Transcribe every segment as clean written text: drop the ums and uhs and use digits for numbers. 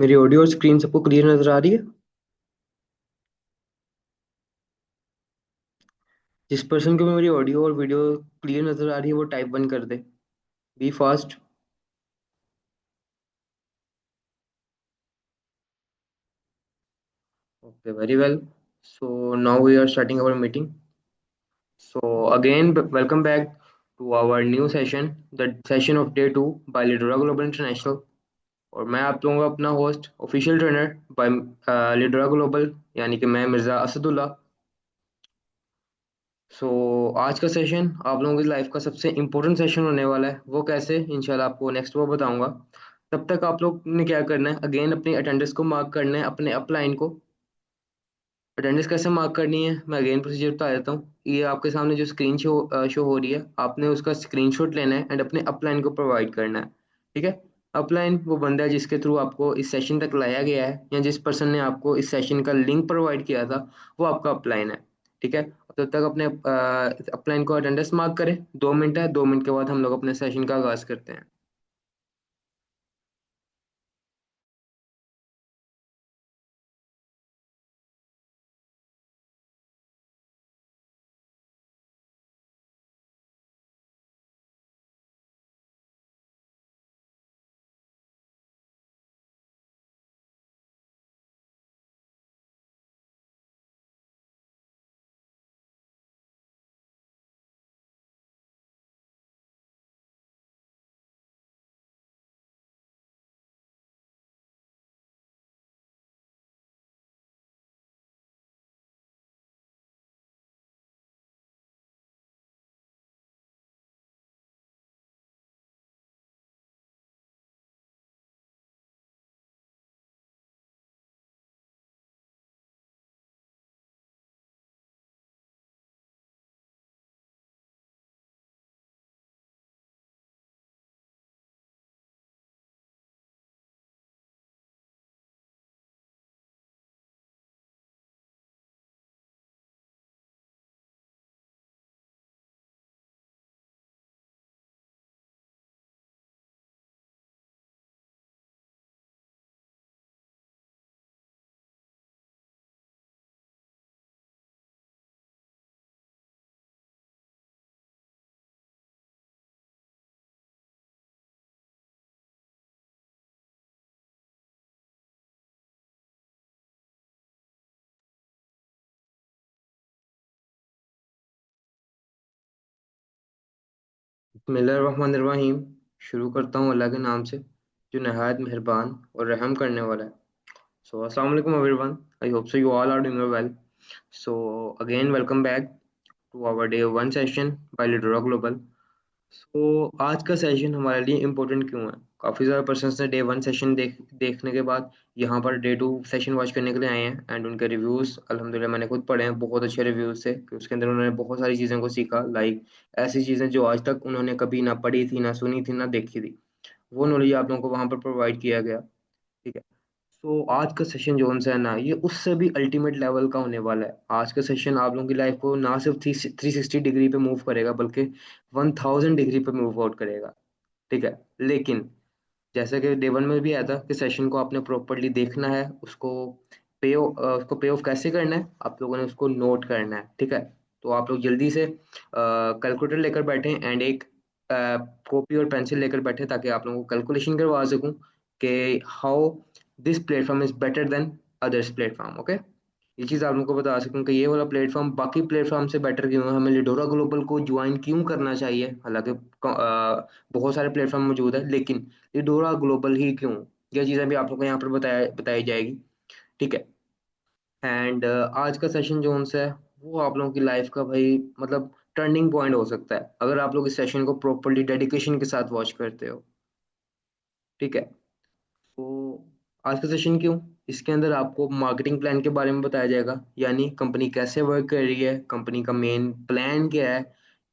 मेरी ऑडियो और स्क्रीन सबको क्लियर नजर आ रही है। जिस पर्सन को भी मेरी ऑडियो और वीडियो क्लियर नजर आ रही है वो टाइप वन कर दे। Be fast. Okay, very well. So now we are starting our meeting. So again welcome back to our new session, the session of day 2 by Lidora Global International. और मैं आप लोगों का अपना host official trainer by Lidora Global, यानी कि मैं मिर्ज़ा असदुल्ला। सो आज का सेशन आप लोगों की लाइफ का सबसे इम्पोर्टेंट सेशन होने वाला है। वो कैसे, इंशाल्लाह आपको नेक्स्ट वो बताऊंगा। तब तक आप लोग ने क्या करना है, अगेन अपनी अटेंडेंस को मार्क करना है, अपने अपलाइन को। अटेंडेंस कैसे मार्क करनी है मैं अगेन प्रोसीजर बता देता हूँ। ये आपके सामने जो स्क्रीन शो हो रही है, आपने उसका स्क्रीनशॉट लेना है एंड अपने अपलाइन को प्रोवाइड करना है। ठीक है। अपलाइन वो बंदा है जिसके थ्रू आपको इस सेशन तक लाया गया है, या जिस पर्सन ने आपको इस सेशन का लिंक प्रोवाइड किया था, वो आपका अपलाइन है। ठीक है। तब तक अपने अपलाइन को अटेंडेंस मार्क करें। 2 मिनट है, 2 मिनट के बाद हम लोग अपने सेशन का आगाज करते हैं। बिस्मिल्लाहिर्रहमानिर्रहीम। शुरू करता हूँ अल्लाह के नाम से, जो नहायत मेहरबान और रहम करने वाला है। So, Assalamu alaikum everyone. I hope so you all are doing well. So, again, welcome back to our day one session by Lidora Global. आज का सेशन हमारे लिए इम्पोर्टेंट क्यों है? काफ़ी ज़्यादा पर्सन्स ने डे वन सेशन देखने के बाद यहाँ per day to session watch करने के लिए आए हैं, एंड उनके रिव्यूज़ अल्हम्दुलिल्लाह मैंने खुद पढ़े हैं। बहुत अच्छे रिव्यूज़ थे कि उसके अंदर उन्होंने बहुत सारी चीज़ों को सीखा, लाइक ऐसी चीज़ें जो आज तक उन्होंने कभी ना पढ़ी थी, ना सुनी थी, ना देखी थी। वो नॉलेज आप लोगों को वहाँ पर प्रोवाइड किया गया। ठीक है। तो आज का सेशन जो उनसे है ना, ये उससे भी अल्टीमेट लेवल का होने वाला है। आज का सेशन आप लोगों की लाइफ को ना सिर्फ 360 डिग्री पे मूव करेगा, बल्कि 1000 डिग्री पे मूव आउट करेगा। ठीक है। लेकिन जैसे कि डे वन में भी आया था कि सेशन को आपने प्रॉपरली देखना है, उसको पे ऑफ कैसे करना है, आप लोगों ने उसको नोट करना है। ठीक है। तो आप लोग जल्दी से कैलकुलेटर लेकर बैठें एंड एक कॉपी और पेंसिल लेकर बैठे, ताकि आप लोगों को कैलकुलेशन करवा सकूं कि how this platform is better than others platform. Okay. ये चीज़ आप लोगों को बता सकूं कि ये वाला प्लेटफॉर्म बाकी प्लेटफॉर्म से बेटर क्यों है, हमें लिडोरा ग्लोबल को ज्वाइन क्यों करना चाहिए। हालांकि बहुत सारे प्लेटफॉर्म मौजूद है, लेकिन लिडोरा ग्लोबल ही क्यों, ये चीज़ें भी आप लोगों को यहाँ पर बताई जाएगी। ठीक है। एंड आज का सेशन जो उनसे है, वो आप लोगों की लाइफ का भाई मतलब टर्निंग पॉइंट हो सकता है, अगर आप लोग इस सेशन को प्रॉपरली डेडिकेशन के साथ वॉच करते हो। ठीक है। तो आज का सेशन क्यों, इसके अंदर आपको मार्केटिंग प्लान के बारे में बताया जाएगा, यानी कंपनी कैसे वर्क कर रही है, कंपनी का मेन प्लान क्या है।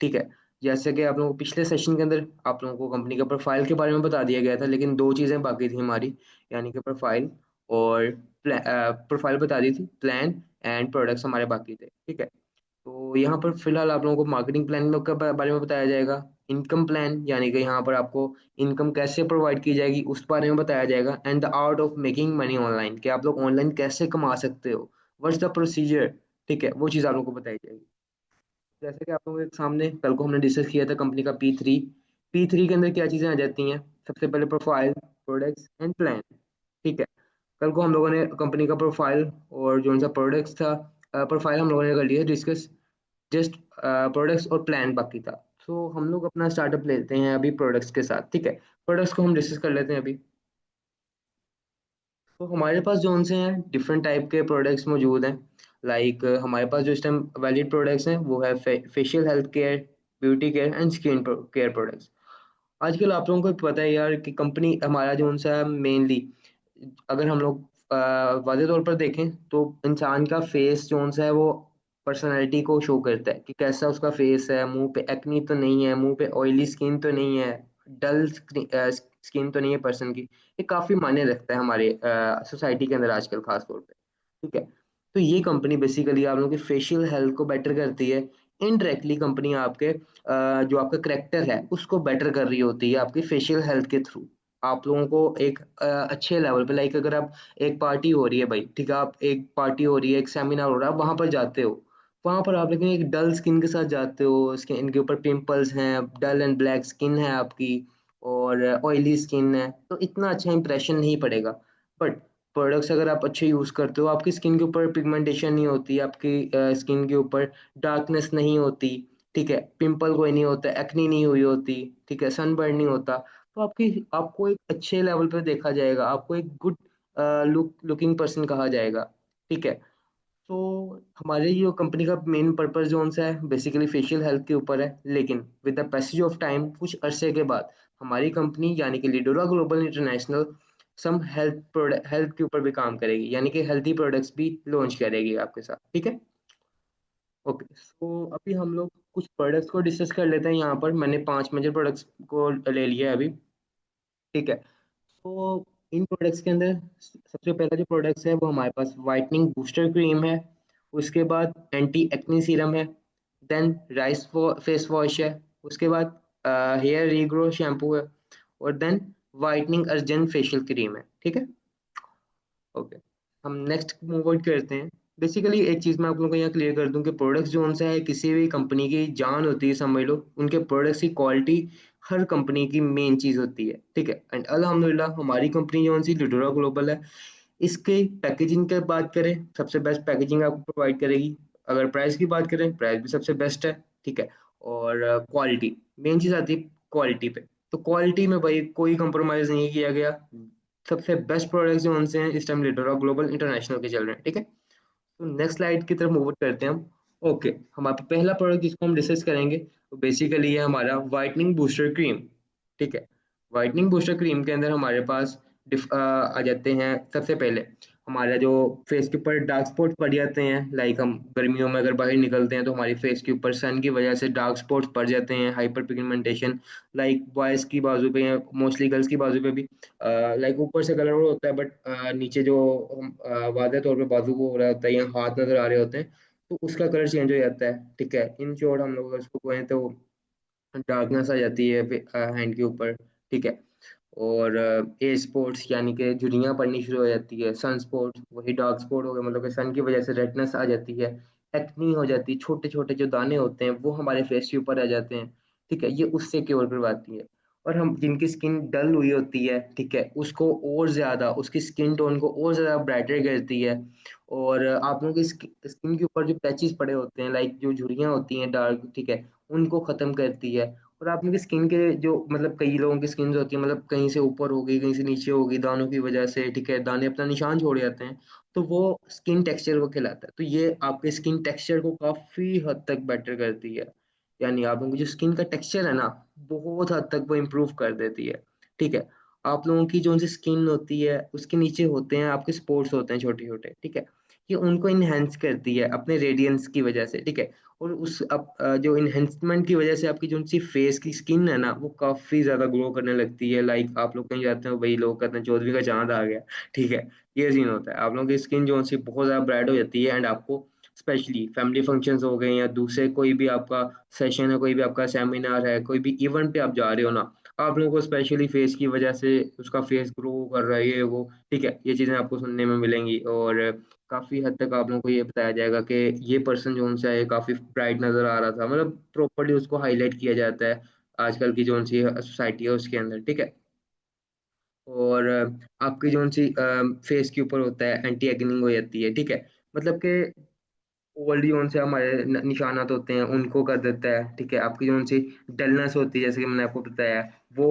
ठीक है। जैसे कि आप लोगों को पिछले सेशन के अंदर आप लोगों को कंपनी का प्रोफाइल के बारे में बता दिया गया था, लेकिन दो चीज़ें बाकी थी हमारी, यानी कि प्रोफाइल और प्रोफाइल बता दी थी, प्लान एंड प्रोडक्ट्स हमारे बाकी थे। ठीक है। तो यहाँ पर फिलहाल आप लोगों को मार्केटिंग प्लान के बारे में बताया जाएगा। इनकम प्लान यानी कि यहाँ पर आपको इनकम कैसे प्रोवाइड की जाएगी उस बारे में बताया जाएगा। And the art of making money online, कि आप लोग ऑनलाइन कैसे कमा सकते हो, व्हाट्स द प्रोसीजर, ठीक है, वो चीज़ आप लोगों को बताई जाएगी। जैसे कि आप लोगों के सामने कल को हमने डिस्कस किया था कंपनी का P3 के अंदर क्या चीज़ें आ जाती हैं। सबसे पहले प्रोफाइल, प्रोडक्ट्स एंड प्लान, ठीक है। कल को हम लोगों ने कंपनी का प्रोफाइल और जो उनका प्रोडक्ट्स था, प्रोफाइल हम लोगों ने कर लिया डिस्कस। जस्ट प्रोडक्ट्स और प्लान बाकी था। तो हम लोग अपना स्टार्टअप लेते हैं अभी प्रोडक्ट्स के साथ, ठीक है। प्रोडक्ट्स को हम डिस्कस कर लेते हैं अभी। तो हमारे पास जो उनसे हैं डिफरेंट टाइप के प्रोडक्ट्स मौजूद हैं। लाइक हमारे पास जो इस टाइम वैलिड प्रोडक्ट्स हैं वो है facial health care, beauty care and skin care products. आजकल आप लोगों को पता है यार कि कंपनी हमारा जो उनसा मेनली, अगर हम लोग वाज़े तौर पर देखें तो इंसान का फेस जो सा है वो पर्सनैलिटी को शो करता है कि कैसा उसका फेस है। मुंह पे एक्नी तो नहीं है, मुंह पे ऑयली स्किन तो नहीं है, डल स्किन तो नहीं है पर्सन की। ये काफ़ी मायने रखता है हमारे सोसाइटी के अंदर आजकल खास तौर पे, ठीक है। तो ये कंपनी बेसिकली आप लोगों की फेशियल हेल्थ को बेटर करती है। इनडायरेक्टली कंपनी आपके जो आपका करेक्टर है उसको बेटर कर रही होती है आपकी फेशियल हेल्थ के थ्रू। आप लोगों को एक अच्छे लेवल पे, लाइक अगर आप एक पार्टी हो रही है भाई, ठीक है, आप एक पार्टी हो रही है, एक सेमिनार हो रहा है, आप वहां पर जाते हो। वहां पर आप लेकिन एक डल स्किन के साथ जाते हो, स्किन के ऊपर पिंपल्स हैं, डल एंड ब्लैक स्किन है आपकी, और ऑयली स्किन है, तो इतना अच्छा इंप्रेशन नहीं पड़ेगा। बट प्रोडक्ट्स अगर आप अच्छे यूज करते हो, आपकी स्किन के ऊपर पिगमेंटेशन नहीं होती, आपकी स्किन के ऊपर डार्कनेस नहीं होती, ठीक है, पिंपल कोई नहीं होता, एक्नी नहीं हुई होती, ठीक है, सनबर्न नहीं होता, तो आपको एक अच्छे लेवल पे देखा जाएगा, आपको एक गुड लुकिंग पर्सन कहा जाएगा, ठीक है। तो हमारे जो कंपनी का मेन पर्पस जो सा है बेसिकली फेशियल हेल्थ के ऊपर है। लेकिन with the passage of time, कुछ अरसे के बाद हमारी कंपनी यानी कि Lidora Global International some health product health के ऊपर भी काम करेगी, यानी कि हेल्थी प्रोडक्ट्स भी लॉन्च करेगी आपके साथ, ठीक है। ओके, सो अभी हम लोग कुछ प्रोडक्ट्स को डिस्कस कर लेते हैं। यहाँ पर मैंने 5 मेजर प्रोडक्ट्स को ले लिया है अभी, ठीक है। तो इन प्रोडक्ट्स के अंदर सबसे पहला जो प्रोडक्ट्स है वो हमारे पास वाइटनिंग बूस्टर क्रीम है। उसके बाद एंटी एक्नी सीरम है। देन राइस फेस वॉश है। उसके बाद हेयर रीग्रो शैम्पू है। और then whitening urgent facial cream है, ठीक है। ओके, हम नेक्स्ट मूव आउट करते हैं। बेसिकली एक चीज़ मैं आप लोगों को यहाँ क्लियर कर दूं कि प्रोडक्ट्स जो उनसे है किसी भी कंपनी की जान होती है, समझ लो। उनके प्रोडक्ट्स की क्वालिटी हर कंपनी की मेन चीज़ होती है, ठीक है। एंड अल्हम्दुलिल्लाह हमारी कंपनी जो सी लिडोरा ग्लोबल है, इसके पैकेजिंग की बात करें, सबसे बेस्ट पैकेजिंग आपको प्रोवाइड करेगी। अगर प्राइस की बात करें, प्राइस भी सबसे बेस्ट है, ठीक है। और क्वालिटी, मेन चीज़ आती है क्वालिटी पे। तो क्वालिटी में भाई कोई कंप्रोमाइज़ नहीं किया गया। सबसे बेस्ट प्रोडक्ट्स जो उनसे हैं इस टाइम लिटोरा ग्लोबल इंटरनेशनल के चल रहे हैं, ठीक है। तो नेक्स्ट स्लाइड की तरफ मूव करते हैं हम। ओके, हमारा पहला प्रोडक्ट जिसको हम डिस्कस करेंगे वो बेसिकली है हमारा वाइटनिंग बूस्टर क्रीम, ठीक है। वाइटनिंग बूस्टर क्रीम के अंदर हमारे पास आ जाते हैं सबसे पहले हमारा जो फेस के ऊपर डार्क स्पॉट्स पड़ जाते हैं। लाइक हम गर्मियों में अगर बाहर निकलते हैं तो हमारी फेस के ऊपर सन की वजह से डार्क स्पॉट्स पड़ जाते हैं, हाइपर पिगमेंटेशन। लाइक बॉयज़ की बाजू पे या मोस्टली गर्ल्स की बाजू पे भी लाइक ऊपर से कलर होता है, बट नीचे जो वादे तौर पे बाजू को हो रहा होता है या हाथ नजर आ रहे होते हैं, तो उसका कलर चेंज हो जाता है, ठीक है। इन शॉर्ट हम लोग अगर उसको कहें तो डार्कनेस आ जाती है हैंड के ऊपर, ठीक है। और ए स्पॉट्स यानी कि झुर्रियाँ पड़नी शुरू हो जाती है। सन स्पॉट्स वही डार्क स्पॉट हो गए, मतलब कि सन की वजह से रेडनेस आ जाती है, एक्नी हो जाती है, छोटे छोटे जो दाने होते हैं वो हमारे फेस के ऊपर आ जाते हैं, ठीक है। ये उससे क्योर करवाती है। और हम जिनकी स्किन डल हुई होती है, ठीक है, उसको और ज़्यादा उसकी स्किन टोन को और ज़्यादा ब्राइटर करती है। और आप लोगों की स्किन के ऊपर जो पैचेस पड़े होते हैं, लाइक जो झुर्रियाँ होती हैं डार्क, ठीक है, उनको ख़त्म करती है। और आप लोगों की स्किन के जो मतलब कई लोगों की स्किन होती है, मतलब कहीं से ऊपर हो गई, कहीं से नीचे हो गई दानों की वजह से, ठीक है, दाने अपना निशान छोड़ जाते हैं, तो वो स्किन टेक्सचर को खिलाता है। तो ये आपके स्किन टेक्सचर को काफ़ी हद तक बेटर करती है। यानी आप लोगों की जो स्किन का टेक्सचर है ना, बहुत हद तक वो इम्प्रूव कर देती है, ठीक है। आप लोगों की जो उनसे स्किन होती है उसके नीचे होते हैं आपके स्पोर्स होते हैं छोटे छोटे, ठीक है। ये उनको इनहेंस करती है अपने रेडियंस की वजह से, ठीक है। और जो इन्हेंसमेंट की वजह से आपकी जो सी फेस की स्किन है ना वो काफी ज्यादा ग्लो करने लगती है। लाइक आप लोग कहीं जाते हो वही लोग कहते हैं चौधरी का चांद आ गया, ठीक है। ये सीन होता है, आप लोगों की स्किन जो सी बहुत ज्यादा ब्राइट हो जाती है। एंड आपको स्पेशली फैमिली फंक्शंस हो गए या दूसरे कोई भी आपका सेशन है, कोई भी आपका सेमिनार है, कोई भी इवेंट पे आप जा रहे हो ना, आप लोगों को स्पेशली फेस की वजह से उसका फेस ग्रो कर रहा है ये वो, ठीक है, ये चीजें आपको सुनने में मिलेंगी। और काफी हद तक आप लोगों को ये बताया जाएगा कि ये पर्सन जो उनसे है काफी ब्राइट नजर आ रहा था, मतलब प्रॉपरली उसको हाईलाइट किया जाता है आजकल की जो उनसी सोसाइटी है उसके अंदर, ठीक है। और आपकी जो सी फेस के ऊपर होता है एंटी एगनिंग हो जाती है, ठीक है, मतलब कि ओल्ड जोन से हमारे निशानात होते हैं उनको कर देता है, ठीक है। आपकी जो सी डलनेस होती है जैसे कि मैंने आपको बताया वो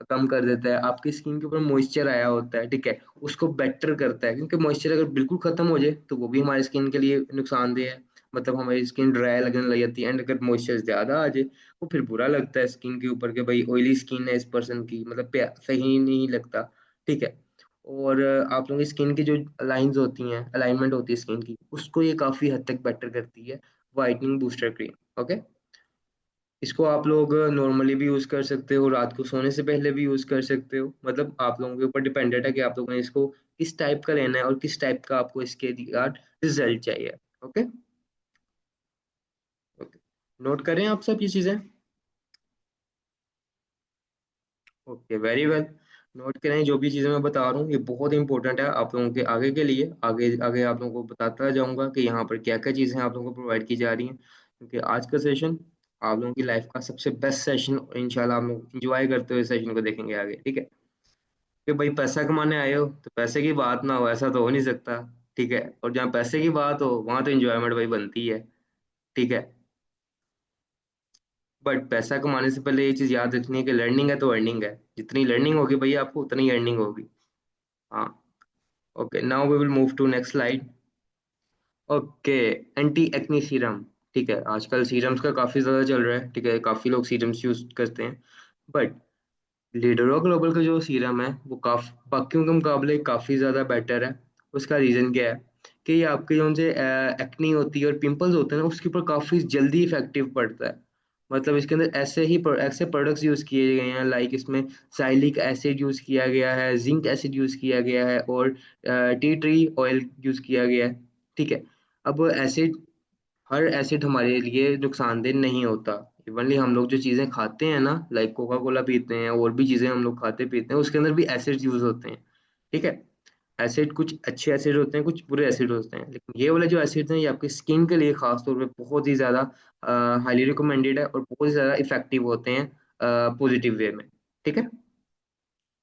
कम कर देता है। आपकी स्किन के ऊपर मॉइस्चर आया होता है, ठीक है, उसको बेटर करता है, क्योंकि मॉइस्चर अगर बिल्कुल खत्म हो जाए तो वो भी हमारी स्किन के लिए नुकसानदेह है, मतलब हमारी स्किन ड्राई लगने लग जाती है। एंड अगर मॉइस्चर ज्यादा आ जाए वो फिर बुरा लगता है स्किन के ऊपर कि भाई ऑयली स्किन है इस पर्सन की, मतलब सही नहीं लगता, ठीक है। और आप लोगों की स्किन की जो लाइंस होती हैं, अलाइनमेंट होती है स्किन की, उसको ये काफी हद तक बेटर करती है वाइटनिंग बूस्टर क्रीम, ओके। इसको आप लोग नॉर्मली भी यूज कर सकते हो, रात को सोने से पहले भी यूज कर सकते हो, मतलब आप लोगों के ऊपर डिपेंडेंट है कि आप लोगों ने इसको किस टाइप का लेना है और किस टाइप का आपको इसके रिगार्ड रिजल्ट चाहिए, ओके। ओके, नोट करें आप सब ये चीजें। Okay, very well. नोट करें जो भी चीज़ें मैं बता रहा हूँ ये बहुत इंपॉर्टेंट है आप लोगों के आगे के लिए, आगे आगे आप लोगों को बताता जाऊंगा कि यहाँ पर क्या क्या चीज़ें आप लोगों को प्रोवाइड की जा रही हैं, क्योंकि आज का सेशन आप लोगों की लाइफ का सबसे बेस्ट सेशन, इंशाल्लाह आप लोग इंजॉय करते हुए सेशन को देखेंगे आगे, ठीक है। कि भाई पैसा कमाने आए हो तो पैसे की बात ना हो ऐसा तो हो नहीं सकता, ठीक है। और जहाँ पैसे की बात हो वहां तो इंजॉयमेंट भाई बनती है, ठीक है। बट पैसा कमाने से पहले ये चीज याद रखनी है कि लर्निंग है तो अर्निंग है, जितनी लर्निंग होगी भैया आपको उतनी अर्निंग होगी। हाँ। Okay, now we will move to next slide. Okay, anti acne serum, ठीक है, आजकल सीरम्स का काफी ज्यादा चल रहा है, ठीक है, काफी लोग सीरम्स यूज करते हैं। बट लीडरो ग्लोबल का जो सीरम है वो काफी बाकियों के मुकाबले काफी ज्यादा बेटर है। उसका रीजन क्या है कि ये आपके जो से एक्नी होती है और पिंपल्स होते हैं ना उसके ऊपर काफी जल्दी इफेक्टिव पड़ता है। मतलब इसके अंदर ऐसे प्रोडक्ट्स यूज किए गए हैं, लाइक इसमें साइलिक एसिड यूज किया गया है, जिंक एसिड यूज किया गया है और टी ट्री ऑयल यूज किया गया है, ठीक है। अब एसिड, हर एसिड हमारे लिए नुकसानदेह नहीं होता। इवनली हम लोग जो चीजें खाते हैं ना, लाइक कोका कोला पीते हैं और भी चीजें हम लोग खाते पीते हैं, उसके अंदर भी एसिड यूज होते हैं, ठीक है। एसिड कुछ अच्छे एसिड होते हैं, कुछ बुरे एसिड होते हैं, लेकिन ये वाले जो एसिड हैं ये आपकी स्किन के लिए खास तौर पे बहुत ही ज्यादा हाईली रिकमेंडेड है और बहुत ही ज्यादा इफेक्टिव होते हैं पॉजिटिव वे में, ठीक है।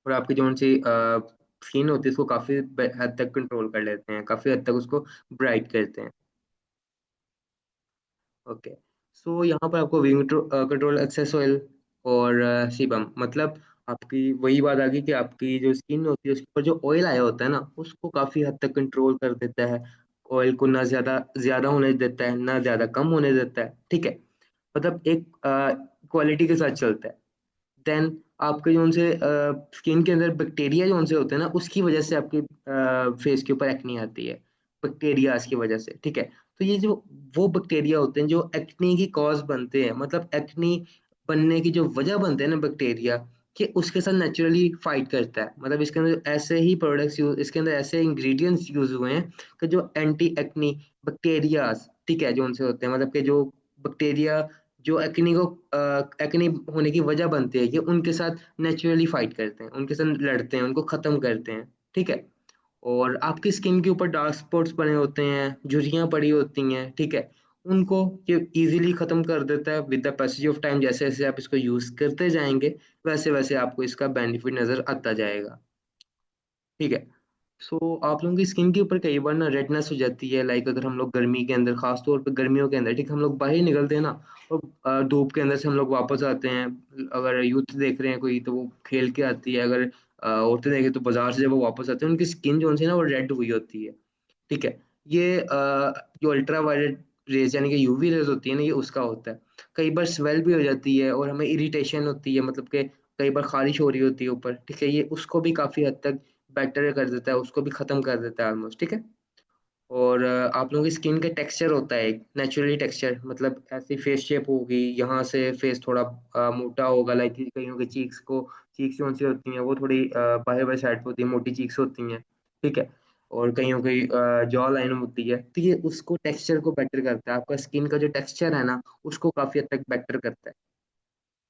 और आपकी जो सी स्किन होती है उसको काफी हद तक कंट्रोल कर लेते हैं, काफी हद तक उसको ब्राइट करते हैं। ओके, सो यहाँ पर आपको विंग कंट्रोल एक्सेस ऑयल और सीबम, मतलब आपकी वही बात आ गई कि आपकी जो स्किन होती है उसके ऊपर जो ऑयल आया होता है ना उसको काफी हद तक कंट्रोल कर देता है। ऑयल को ना ज्यादा ज्यादा होने देता है ना ज्यादा कम होने देता है, ठीक है, मतलब एक क्वालिटी के साथ चलता है। देन आपके जो उनसे स्किन के अंदर बैक्टीरिया जो उनसे होते हैं ना उसकी वजह से आपके फेस के ऊपर एक्नी आती है, बैक्टीरियाज की वजह से, ठीक है। तो ये जो वो बैक्टीरिया होते हैं जो एक्नी की कॉज बनते हैं, मतलब एक्नी बनने की जो वजह बनते हैं ना बैक्टीरिया कि उसके साथ नेचुरली फाइट करता है, मतलब इसके अंदर ऐसे ही प्रोडक्ट्स यूज, इसके अंदर ऐसे इंग्रेडिएंट्स यूज हुए हैं कि जो एंटी एक्नी बैक्टीरियाज, ठीक है, जो उनसे होते हैं, मतलब कि जो बैक्टीरिया जो एक्नी को एक्ने होने की वजह बनती है कि उनके साथ नेचुरली फाइट करते हैं, उनके साथ लड़ते हैं, उनको खत्म करते हैं, ठीक है। और आपकी स्किन के ऊपर डार्क स्पॉट्स बने होते हैं, झुर्रियां पड़ी होती हैं, ठीक है, उनको ये इजीली खत्म कर देता है with the passage of time. जैसे जैसे आप इसको यूज करते जाएंगे वैसे वैसे आपको इसका बेनिफिट नजर आता जाएगा, ठीक है। सो आप लोगों की स्किन के ऊपर कई बार ना रेडनेस हो जाती है, लाइक अगर हम लोग गर्मी के अंदर, खास तौर पे गर्मियों के अंदर, ठीक, हम लोग बाहर निकलते हैं ना और धूप के अंदर से हम लोग वापस आते हैं, अगर यूथ देख रहे हैं कोई तो वो खेल के आती है, अगर औरतें देखें तो बाजार से जब वो वापस आते हैं उनकी स्किन जो है ना वो रेड हुई होती है, ठीक है। ये जो अल्ट्रा वायलेट रेज यानी कि यूवी रेज होती है ना ये उसका होता है। कई बार स्वेल भी हो जाती है और हमें इरिटेशन होती है, मतलब कि कई बार खारिश हो रही होती है ऊपर, ठीक है, ये उसको भी काफी हद तक बेटर कर देता है, उसको भी खत्म कर देता है ऑलमोस्ट, ठीक है। और आप लोगों की स्किन का टेक्सचर होता है एक नेचुरली टेक्सचर, मतलब ऐसी फेस शेप होगी, यहाँ से फेस थोड़ा मोटा होगा, लाइक कईयों के चीक्स को, चीक्स जो सी होती हैं वो थोड़ी बाहर बाहर साइड पे होती है, मोटी चीक्स होती हैं, ठीक है। और कईयों की जॉ लाइन होती है, तो ये उसको टेक्सचर को बेटर करता है, आपका स्किन का जो टेक्सचर है ना उसको काफी हद तक बेटर करता है।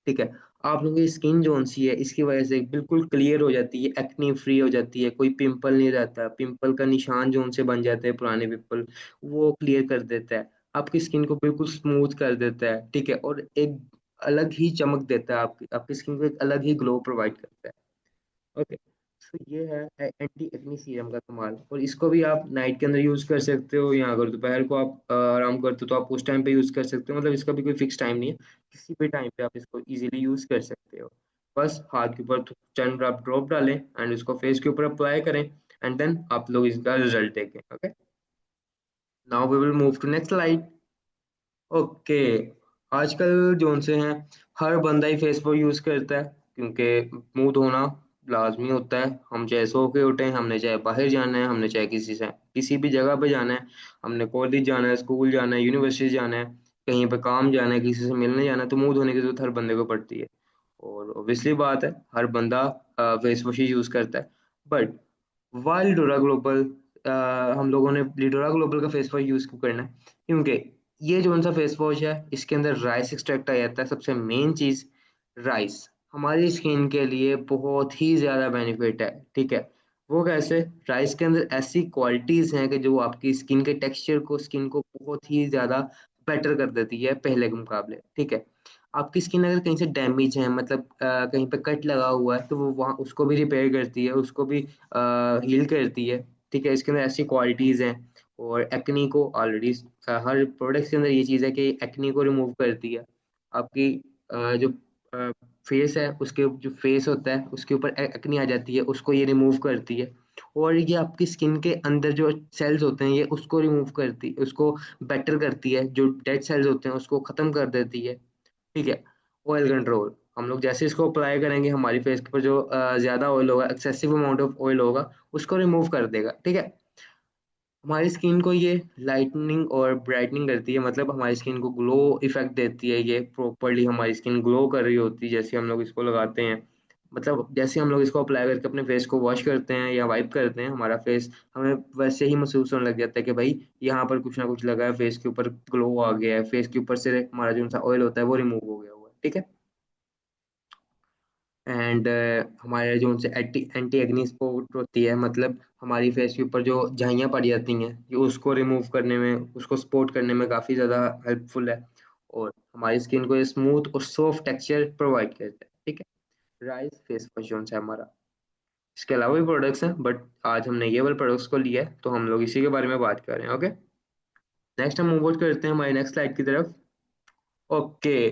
ठीक है, आप लोगों की स्किन जो सी है इसकी वजह से बिल्कुल क्लियर हो जाती है, एक्ने फ्री हो जाती है, कोई पिंपल नहीं रहता, पिंपल का निशान जो उनसे बन जाते हैं पुराने पिंपल, वो क्लियर कर देता है, आपकी स्किन को बिल्कुल स्मूथ कर देता है। ठीक है, और एक अलग ही चमक देता है, आपकी आपकी स्किन को एक अलग ही ग्लो प्रोवाइड करता है। ओके, तो ये है एंटी एक्नी सीरम का कमाल, और इसको भी आप नाइट के अंदर यूज कर सकते हो, या अगर दोपहर को आप आराम करते हो तो आप उस टाइम पे यूज कर सकते हो, मतलब इसका भी कोई फिक्स टाइम नहीं है, किसी भी टाइम पे आप इसको इजीली यूज कर सकते हो। बस हाथ के ऊपर चंद ड्रॉप ड्रॉप डालें एंड उसको फेस के ऊपर अप्लाई करें, एंड देन आप लोग इसका रिजल्ट देखें। Okay, now we will move to next slide. Okay, आजकल जोन से हैं, हर बंदा ही फेस वॉश यूज करता है, क्योंकि मुंह धोना लाजमी होता है। हम चाहे सो के उठे, हमने चाहे बाहर जाना है, हमने चाहे किसी भी जगह पे जाना है, हमने कॉलेज जाना है, स्कूल जाना है, यूनिवर्सिटी जाना है, कहीं पे काम जाना है, किसी से मिलने जाना है, तो मुंह धोने की जरूरत हर बंदे को पड़ती है। और ऑब्वियसली बात है, हर बंदा फेस वॉश ही यूज करता है। बट वाइल लिडोरा ग्लोबल, हम लोगों ने लिडोरा ग्लोबल का फेस वॉश यूज क्यों करना है? क्योंकि ये जो सा फेस वॉश है इसके अंदर राइस एक्सट्रैक्ट आ जाता है, सबसे मेन चीज राइस हमारी स्किन के लिए बहुत ही ज्यादा बेनिफिट है। ठीक है, वो कैसे? राइस के अंदर ऐसी क्वालिटीज हैं कि जो आपकी स्किन के टेक्सचर को, स्किन को बहुत ही ज्यादा बेटर कर देती है पहले के मुकाबले। ठीक है, आपकी स्किन अगर कहीं से डैमेज है, मतलब कहीं पे कट लगा हुआ है, तो वो वहाँ उसको भी रिपेयर करती है, उसको भी हील करती है। ठीक है, इसके अंदर ऐसी क्वालिटीज हैं। और एक्नी को ऑलरेडी हर प्रोडक्ट के अंदर ये चीज़ है कि एक्नी को रिमूव करती है। आपकी जो फेस है, उसके जो फेस होता है उसके ऊपर एक्नी आ जाती है, उसको ये रिमूव करती है। और ये आपकी स्किन के अंदर जो सेल्स होते हैं ये उसको रिमूव करती, उसको बेटर करती है, जो डेड सेल्स होते हैं उसको खत्म कर देती है। ठीक है, ऑयल कंट्रोल, हम लोग जैसे इसको अप्लाई करेंगे हमारी फेस के ऊपर जो ज्यादा ऑयल होगा, एक्सेसिव अमाउंट ऑफ ऑयल होगा, उसको रिमूव कर देगा। ठीक है, हमारी स्किन को ये लाइटनिंग और ब्राइटनिंग करती है, मतलब हमारी स्किन को ग्लो इफेक्ट देती है, ये प्रॉपरली हमारी स्किन ग्लो कर रही होती है जैसे हम लोग इसको लगाते हैं। मतलब जैसे हम लोग इसको अप्लाई करके अपने फेस को वॉश करते हैं या वाइप करते हैं, हमारा फेस हमें वैसे ही महसूस होने लग जाता है कि भाई यहाँ पर कुछ ना कुछ लगा है, फेस के ऊपर ग्लो आ गया है, फेस के ऊपर से हमारा जो सा ऑयल होता है वो रिमूव हो गया हुआ है। ठीक है, एंड हमारे जो उनसे एंटी एंटी एक्नी स्पॉट होती है, मतलब हमारी फेस के ऊपर जो झाइयाँ पड़ जाती हैं, ये उसको रिमूव करने में, उसको सपोर्ट करने में काफ़ी ज़्यादा हेल्पफुल है। और हमारी स्किन को ये स्मूथ और सॉफ्ट टेक्सचर प्रोवाइड करता है। ठीक है, राइस फेस वॉश जो है हमारा, इसके अलावा भी प्रोडक्ट्स हैं, बट आज हमने ये वाले प्रोडक्ट्स को लिया है तो हम लोग इसी के बारे में बात कर रहे हैं। ओके, नेक्स्ट हम मूव आउट करते हैं हमारी नेक्स्ट स्लाइड की तरफ। ओके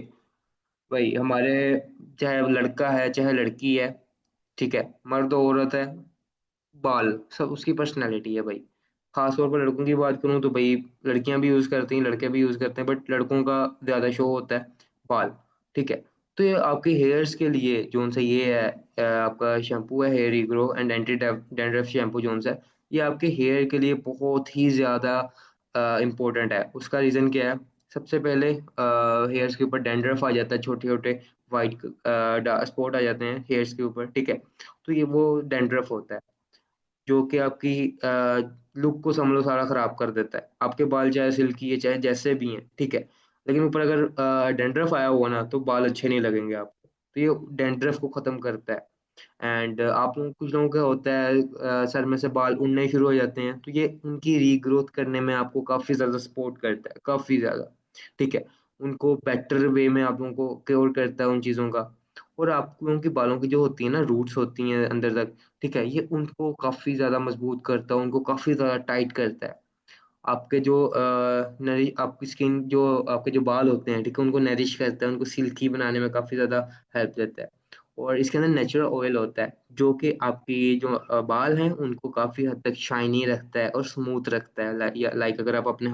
भाई, हमारे चाहे लड़का है चाहे लड़की है, ठीक है, मर्द औरत है, बाल सब उसकी पर्सनैलिटी है भाई। खास तौर पर लड़कों की बात करूं तो भाई, लड़कियां भी यूज करती हैं, लड़के भी यूज करते हैं, बट लड़कों का ज्यादा शो होता है बाल। ठीक है, तो ये आपके हेयर्स के लिए जोन सा ये है, आपका शैम्पू है hair grow and anti dandruff shampoo जोन सा, ये आपके हेयर के लिए बहुत ही ज्यादा इम्पोर्टेंट है। उसका रीजन क्या है? सबसे पहले हेयर्स के ऊपर डैंड्रफ आ जाता है, छोटे छोटे वाइट स्पॉट आ जाते हैं हेयर्स के ऊपर। ठीक है, तो ये वो डैंड्रफ होता है जो कि आपकी लुक को समझ लो सारा खराब कर देता है। आपके बाल चाहे सिल्की है चाहे जैसे भी हैं, ठीक है, लेकिन ऊपर अगर डैंड्रफ आया हुआ ना तो बाल अच्छे नहीं लगेंगे आपको। तो ये डैंड्रफ को खत्म करता है। एंड आप लोग, कुछ लोगों का होता है सर में से बाल उड़ने शुरू हो जाते हैं, तो ये उनकी रीग्रोथ करने में आपको काफी ज्यादा सपोर्ट करता है, काफी ज्यादा। ठीक है, उनको बेटर वे में आप लोगों को क्योर करता है उन चीजों का। और आप लोगों की बालों की जो होती है ना रूट्स होती हैं अंदर तक, ठीक है, ये उनको काफी ज्यादा मजबूत करता है, उनको काफी ज्यादा टाइट करता है। आपके जो नरी आपकी स्किन जो आपके जो बाल होते हैं, ठीक है, उनको नरिश करता है, उनको सिल्की बनाने में काफी ज्यादा हेल्प देता है। और इसके अंदर नेचुरल ऑयल होता है जो कि आपकी जो बाल हैं उनको काफी हद तक शाइनी रखता है और स्मूथ रखता है। लाइक अगर आप अपने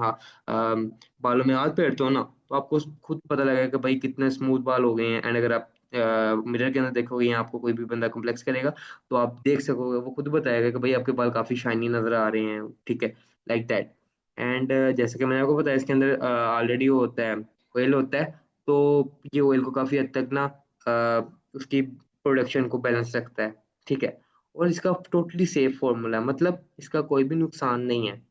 बालों में हाथ फेरते हो ना, तो आपको खुद पता लगेगा कि भाई कितने स्मूथ बाल हो गए हैं। एंड अगर आप मिरर के अंदर देखोगे या आपको कोई भी बंदा कॉम्प्लेक्स करेगा, तो आप देख सकोगे, वो खुद बताएगा कि भाई आपके बाल काफी शाइनी नजर आ रहे हैं। ठीक है, लाइक दैट। एंड जैसे कि मैंने आपको बताया, इसके अंदर ऑलरेडी वो होता है, ऑयल होता है। तो ये ऑयल को काफी हद तक ना उसकी प्रोडक्शन को बैलेंस रखता है। ठीक है, और इसका टोटली सेफ फॉर्मूला है, मतलब इसका कोई भी नुकसान नहीं है।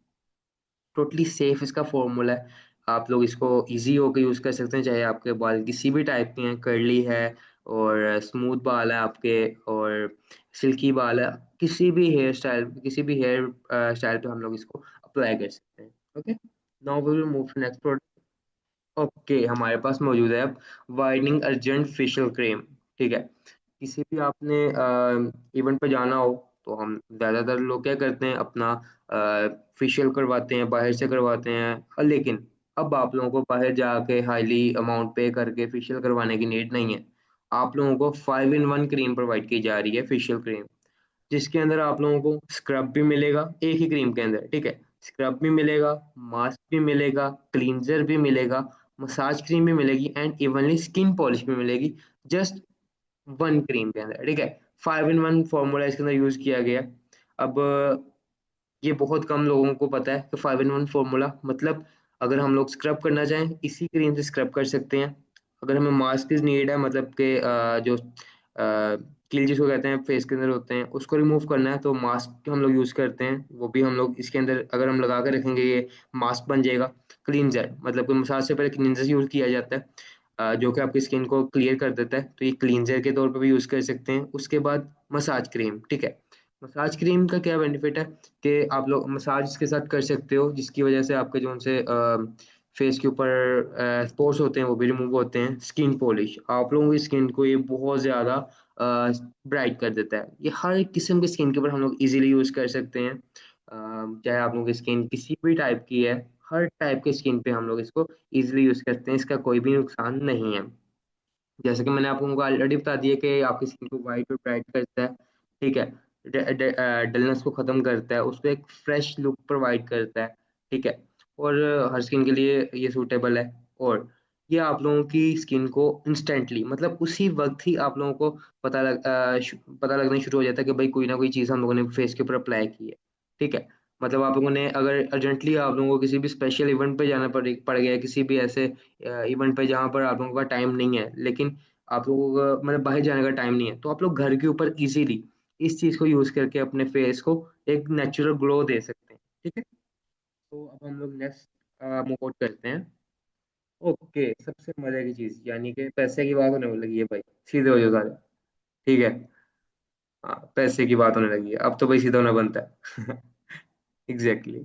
टोटली सेफ इसका फॉर्मूला है। आप लोग इसको इजी होकर यूज कर सकते हैं, चाहे आपके बाल किसी भी टाइप के हैं, कर्ली है और स्मूथ बाल है आपके, और सिल्की बाल है, किसी भी हेयर स्टाइल, किसी भी हेयर स्टाइल पे हम लोग इसको अप्लाई कर सकते हैं। Okay, now we will move to next. Okay, हमारे पास मौजूद है अब वाइडनिंग अर्जेंट फेशियल क्रीम। ठीक है, किसी भी आपने इवेंट पे जाना हो तो हम ज़्यादातर लोग क्या करते हैं, अपना फेशियल करवाते हैं, बाहर से करवाते हैं। लेकिन अब आप लोगों को बाहर जाके हाईली अमाउंट पे करके फेशियल करवाने की नीड नहीं है। आप लोगों को 5 in 1 क्रीम प्रोवाइड की जा रही है, फेशियल क्रीम, जिसके अंदर आप लोगों को स्क्रब भी मिलेगा एक ही क्रीम के अंदर। ठीक है, स्क्रब भी मिलेगा, मास्क भी मिलेगा, क्लींजर भी मिलेगा, मसाज क्रीम भी मिलेगी एंड इवनली स्किन पॉलिश भी मिलेगी, जस्ट 1 क्रीम के अंदर। ठीक है, 5 in 1 फॉर्मूला इसके अंदर यूज किया गया। अब ये बहुत कम लोगों को पता है कि 5 in 1 फॉर्मूला मतलब, अगर हम लोग स्क्रब करना चाहें इसी क्रीम से स्क्रब कर सकते हैं। अगर हमें मास्क की नीड है, मतलब कि जो कील जिसको कहते हैं फेस के अंदर होते हैं, उसको रिमूव करना है, तो मास्क हम लोग यूज करते हैं, वो भी हम लोग इसके अंदर अगर हम लगा कर रखेंगे ये मास्क बन जाएगा। क्लींजर मतलब कि मसाज से पहले क्लींजर यूज किया जाता है, जो कि आपकी स्किन को क्लियर कर देता है, तो ये क्लींजर के तौर पर भी यूज कर सकते हैं। उसके बाद मसाज क्रीम। ठीक है, मसाज क्रीम का क्या बेनिफिट है कि आप लोग मसाज के साथ कर सकते हो, जिसकी वजह से आपके जो उनसे फेस के ऊपर स्पॉट्स होते हैं वो भी रिमूव होते हैं। स्किन पॉलिश आप लोगों की स्किन को ये बहुत ज़्यादा ब्राइट कर देता है। ये हर एक किस्म की स्किन के ऊपर हम लोग इजीली यूज कर सकते हैं। चाहे आप लोगों की स्किन किसी भी टाइप की है, हर टाइप की स्किन पे हम लोग इसको इजीली यूज करते हैं, इसका कोई भी नुकसान नहीं है। जैसे कि मैंने आप लोगों को ऑलरेडी बता दिया कि आपकी स्किन को वाइट और ब्राइट करता है। ठीक है, डलनेस को खत्म करता है, उसको एक फ्रेश लुक प्रोवाइड करता है। ठीक है, और हर स्किन के लिए ये सूटेबल है। और ये आप लोगों की स्किन को इंस्टेंटली, मतलब उसी वक्त ही आप लोगों को पता लगना शुरू हो जाता है कि भाई कोई ना कोई चीज़ हम लोगों ने फेस के ऊपर अप्लाई की है। ठीक है, मतलब आप लोगों ने अगर अर्जेंटली आप लोगों को किसी भी स्पेशल इवेंट पे जाना पड़ गया है, किसी भी ऐसे इवेंट पे जहाँ पर आप लोगों का टाइम नहीं है, लेकिन आप लोगों का मतलब बाहर जाने का टाइम नहीं है, तो आप लोग घर के ऊपर इजीली इस चीज को यूज करके अपने फेस को एक नेचुरल ग्लो दे सकते हैं। ठीक है, तो अब हम लोग नेक्स्ट मूव आउट करते हैं। ओके, सबसे मजे की चीज यानी कि पैसे की बात होने लगी है भाई, सीधे हो जाओ सारे। ठीक है, हाँ पैसे की बात होने लगी है, अब तो भाई सीधा होना बनता है। एग्जैक्टली।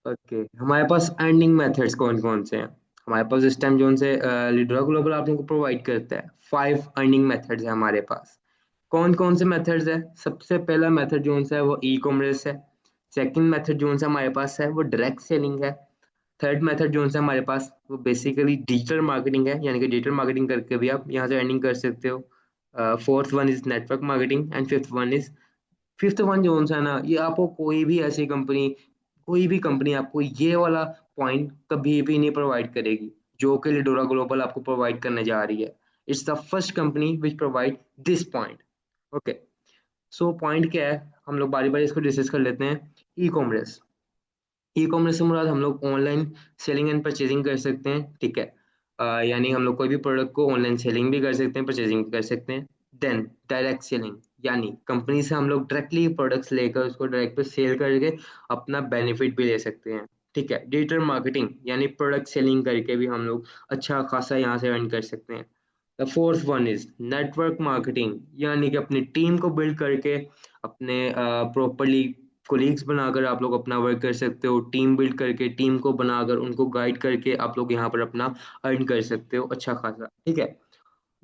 ओके, हमारे पास अर्निंग मेथड्स कौन कौन से हैं? हमारे पास इस टाइम जो उनसे लीडर ग्लोबल आप लोगों को प्रोवाइड करता है, 5 अर्निंग मेथड्स है हमारे पास। कौन कौन से मेथड्स है? सबसे पहला मेथड जो उनसे है वो ई कॉमर्स है। सेकंड मेथड जो उनसे हमारे पास है वो डायरेक्ट सेलिंग है। थर्ड मेथड जो उनसे हमारे पास वो बेसिकली डिजिटल मार्केटिंग है, यानी कि डिजिटल मार्केटिंग करके भी आप यहाँ से अर्निंग कर सकते हो। Fourth one is network marketing and fifth one जो है ना, ये आपको कोई भी ऐसी कंपनी, कोई भी कंपनी आपको ये वाला पॉइंट कभी भी नहीं प्रोवाइड करेगी जो कि लिडोरा ग्लोबल आपको प्रोवाइड करने जा रही है। It's the first company which provide this point. Okay, so point क्या है, हम लोग बारी बारी इसको डिस्कस कर लेते हैं। E commerce. ई कॉमर्स से मुराद हम लोग ऑनलाइन सेलिंग एंड परचेजिंग कर सकते हैं। ठीक है, यानी हम लोग कोई भी प्रोडक्ट को ऑनलाइन सेलिंग भी कर सकते हैं, परचेजिंग भी कर सकते हैं। देन डायरेक्ट सेलिंग, यानी कंपनी से हम लोग डायरेक्टली प्रोडक्ट्स लेकर उसको डायरेक्ट पे सेल करके अपना बेनिफिट भी ले सकते हैं। ठीक है, डिजिटल मार्केटिंग यानी प्रोडक्ट सेलिंग करके भी हम लोग अच्छा खासा यहाँ से अर्न कर सकते हैं। The fourth one is network marketing, यानी कि अपनी टीम को बिल्ड करके अपने प्रॉपरली कोलीग्स बनाकर आप लोग अपना वर्क कर सकते हो। टीम बिल्ड करके टीम को बनाकर उनको गाइड करके आप लोग यहाँ पर अपना अर्न कर सकते हो अच्छा खासा। ठीक है,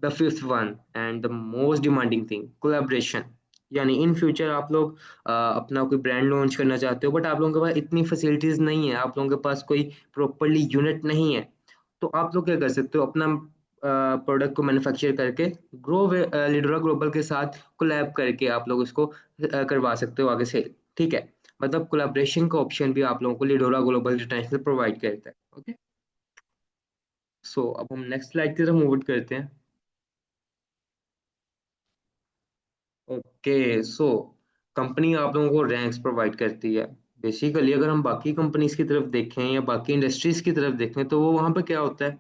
the fifth one and the most demanding thing, collaboration, यानी इन फ्यूचर आप लोग अपना कोई ब्रांड लॉन्च करना चाहते हो, बट आप लोगों के पास इतनी फैसिलिटीज नहीं है, आप लोगों के पास कोई प्रॉपरली यूनिट नहीं है, तो आप लोग क्या कर सकते हो, अपना प्रोडक्ट को मैन्युफैक्चर करके ग्रो लिडोरा ग्लोबल के साथ कोलैब करके आप लोग इसको करवा सकते हो आगे से। ठीक है, मतलब कोलैबोरेशन का ऑप्शन भी आप लोगों को लिडोरा ग्लोबल इंटरनेशनल प्रोवाइड करता है। ओके, सो अब हम नेक्स्ट स्लाइड की तरफ मूव करते हैं। ओके, सो कंपनी आप लोगों को रैंक्स प्रोवाइड करती है। बेसिकली अगर हम बाकी कंपनीज की तरफ देखें या बाकी इंडस्ट्रीज की तरफ देखें, तो वो वहां पे क्या होता है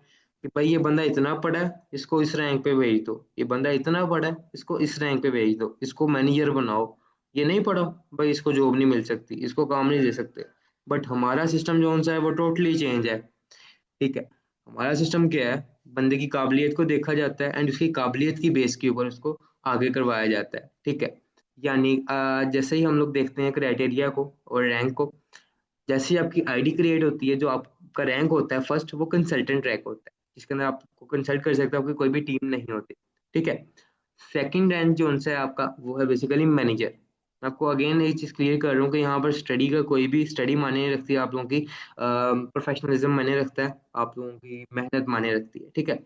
कि भाई ये बंदा इतना पढ़ा है, इसको इस रैंक पे भेज दो, ये बंदा इतना पढ़ा है, इसको इस रैंक पे भेज दो, इसको मैनेजर बनाओ, ये नहीं पढ़ा, भाई इसको जॉब नहीं मिल सकती, इसको काम नहीं दे सकते। बट हमारा सिस्टम जो सा है वो टोटली चेंज है। ठीक है, हमारा सिस्टम क्या है, बंदे की काबिलियत को देखा जाता है एंड उसकी काबिलियत की बेस के ऊपर उसको आगे करवाया जाता है। ठीक है, यानी जैसे ही हम लोग देखते हैं क्राइटेरिया को और रैंक को, जैसे ही आपकी आईडी क्रिएट होती है, जो आपका रैंक होता है फर्स्ट, वो कंसल्टेंट रैंक होता है, जिसके अंदर आपको कंसल्ट कर सकते हो, आपकी कोई भी टीम नहीं होती। ठीक है, सेकंड रैंक जो उनसे है आपका, वो है बेसिकली मैनेजर। मैं आपको अगेन एक चीज क्लियर कर रहा हूँ कि यहाँ पर स्टडी का कोई भी स्टडी माने नहीं रखती है आप लोगों की, प्रोफेशनलिज्म माने रखता है, आप लोगों की मेहनत माने रखती है। ठीक है,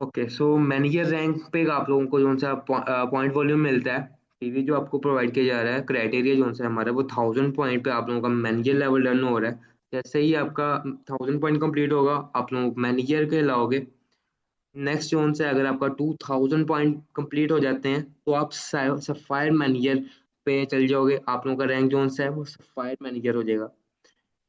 ओके, सो मैनेजर रैंक पे आप लोगों को जो सा पॉइंट वॉल्यूम मिलता है, पीवी जो आपको प्रोवाइड किया जा रहा है, क्राइटेरिया जो सा है हमारा, वो 1000 पॉइंट पे आप लोगों का मैनेजर लेवल डन हो रहा है। जैसे ही आपका 1000 पॉइंट कंप्लीट होगा, आप लोग मैनेजर के लाओगे। नेक्स्ट जोन से अगर आपका 2000 पॉइंट कंप्लीट हो जाते हैं, तो आप सफायर मैनेजर पे चल जाओगे, आप लोगों का रैंक जोन से है वो सफायर मैनेजर हो जाएगा।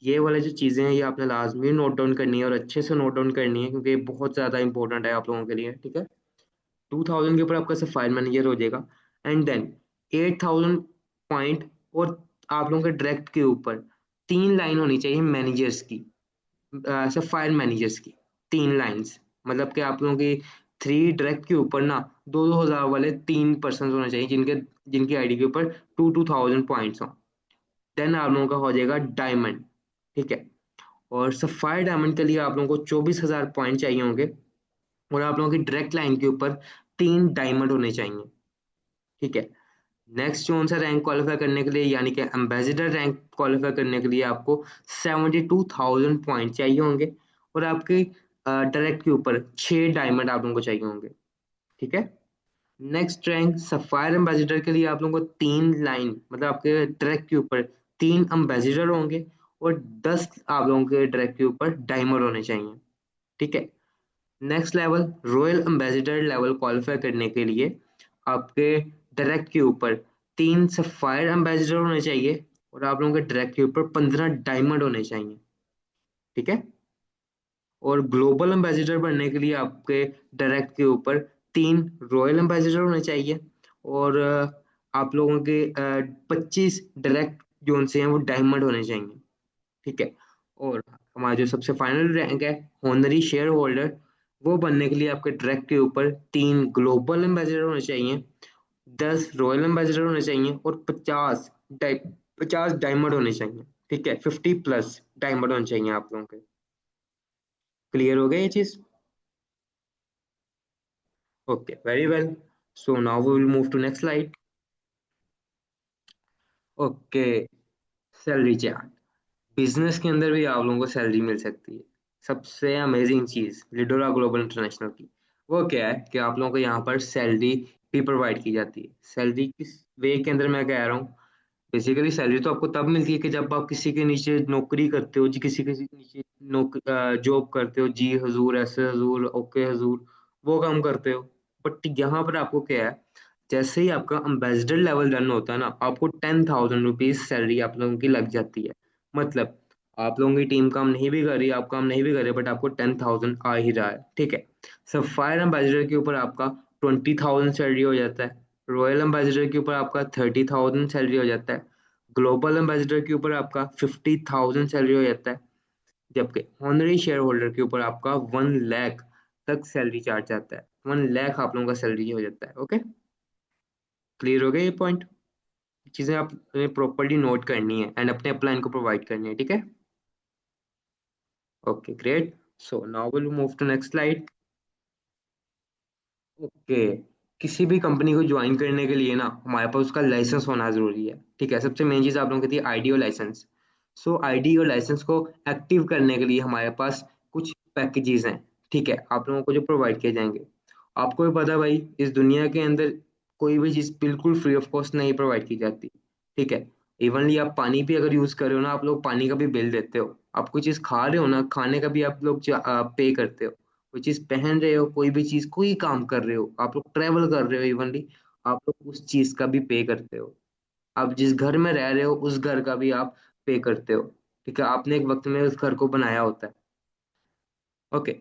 ये वाली जो चीज़ें हैं, ये आपने लाजमी नोट डाउन करनी है और अच्छे से नोट डाउन करनी है, क्योंकि ये बहुत ज़्यादा इंपॉर्टेंट है आप लोगों के लिए। ठीक है, 2000 के ऊपर आपका सफायर मैनेजर हो जाएगा, एंड देन 8000 पॉइंट, और आप लोगों के डायरेक्ट के ऊपर 3 लाइन होनी चाहिए मैनेजर्स की, सफायर मैनेजर्स की 3 लाइंस। मतलब कि आप लोगों की थ्री डायरेक्ट के ऊपर ना, 2-2 हजार वाले 3 पर्सन होने चाहिए, जिनके जिनकी आईडी के ऊपर 2000 पॉइंट्स हों। देन आप लोगों का हो जाएगा डायमंड। ठीक है, और सफायर डायमंड के लिए आप लोगों को 24,000 पॉइंट चाहिए होंगे, और आप लोगों की डायरेक्ट लाइन के ऊपर 3 डायमंड होने चाहिए। ठीक है, नेक्स्ट जो सा रैंक क्वालिफाई करने के लिए, यानी कि एम्बेसडर रैंक क्वालिफाई करने के लिए आपको 72,000 पॉइंट चाहिए होंगे, और आपके डायरेक्ट के ऊपर 6 डायमंड आप लोगों को चाहिए होंगे। ठीक है, नेक्स्ट रैंक सफायर एम्बेसडर के लिए आप लोगों को 3 लाइन, मतलब आपके डायरेक्ट के ऊपर 3 एम्बेसडर होंगे, और 10 आप लोगों के डायरेक्ट के ऊपर डायमंड होने चाहिए। ठीक है, next level royal ambassador level qualify करने के लिए आपके डायरेक्ट के ऊपर 3 सफायर एम्बेसडर होने चाहिए, और आप लोगों के डायरेक्ट के ऊपर 15 डायमंड होने चाहिए। ठीक है, और ग्लोबल एम्बेसडर बनने के लिए आपके डायरेक्ट के ऊपर 3 रॉयल एम्बेसडर होने चाहिए, और आप लोगों के 25 डायरेक्ट जोन से हैं वो डायमंड होने चाहिए। ठीक है, और हमारा जो सबसे फाइनल रैंक है होनरी शेयर होल्डर, वो बनने के लिए आपके डायरेक्ट के ऊपर 3 ग्लोबल एम्बेसडर होने चाहिए, 10 रॉयल एम्बेसडर होने चाहिए, और 50 डायमंड होने चाहिए। ठीक है, 50+ डायमंड होने चाहिए आप लोगों के। क्लियर हो गया ये चीज? Okay, very well. So now we will move to next slide. Okay, salary chart. Business के अंदर भी आप लोगों को सैलरी मिल सकती है। सबसे अमेजिंग चीज लिडोरा ग्लोबल इंटरनेशनल की, वो क्या है कि आप लोगों को यहाँ पर सैलरी भी प्रोवाइड की जाती है। सैलरी किस वे के अंदर मैं कह रहा हूँ, बेसिकली सैलरी तो आपको तब मिलती है कि जब आप किसी के नीचे नौकरी करते हो जी, किसी किसी के नीचे जॉब करते हो, जी हजूर, ऐसे हजूर, ओके हजूर, वो काम करते हो। बट यहाँ पर आपको क्या है, जैसे ही आपका अम्बेसडर लेवल डन होता है ना, आपको 10,000 रुपीज सैलरी आप लोगों की लग जाती है। मतलब आप लोगों की टीम काम नहीं भी कर रही, आप काम नहीं भी कर रहे, बट आपको 10,000 आ ही रहा है। ठीक है, सफायर एम्बेसडर के ऊपर आपका 20,000 सैलरी हो जाता है, रॉयल एम्बेसडर के ऊपर आपका 30,000 सैलरी हो जाता है, ग्लोबल एम्बेसडर के ऊपर आपका 50,000 सैलरी हो जाता है, जबकि ऑनरी शेयर होल्डर के ऊपर आपका 1 लाख तक सैलरी चार्ज जाता है। 1 लाख आप लोगों का सैलरी हो जाता है। ओके, क्लियर हो गया ये पॉइंट? चीजें आपने प्रॉपरली नोट करनी है एंड अपने अपलाइन को प्रोवाइड करनी है। ठीक है, okay, great. So now will move to next slide. Okay, किसी भी कंपनी को ज्वाइन करने के लिए ना, हमारे पास उसका लाइसेंस होना जरूरी है। ठीक है, सबसे मेन चीज आप लोगों की थी आईडी और लाइसेंस। सो आईडी और लाइसेंस को एक्टिव करने के लिए हमारे पास कुछ पैकेजेस हैं। ठीक है, आप लोगों को जो प्रोवाइड किए जाएंगे। आपको भी पता है भाई, इस दुनिया के अंदर कोई भी चीज बिल्कुल फ्री ऑफ कॉस्ट नहीं प्रोवाइड की जाती। ठीक है, इवनली आप पानी भी अगर यूज कर रहे हो ना, आप लोग पानी का भी बिल देते हो। आप कोई चीज खा रहे हो ना, खाने का भी आप लोग पे करते हो। कोई चीज पहन रहे हो, कोई भी चीज, कोई काम कर रहे हो, आप लोग ट्रेवल कर रहे हो इवनली, आप लोग उस चीज का भी पे करते हो। आप जिस घर में रह रहे हो, उस घर का भी आप पे करते हो। ठीक है, आपने एक वक्त में उस घर को बनाया होता है। ओके,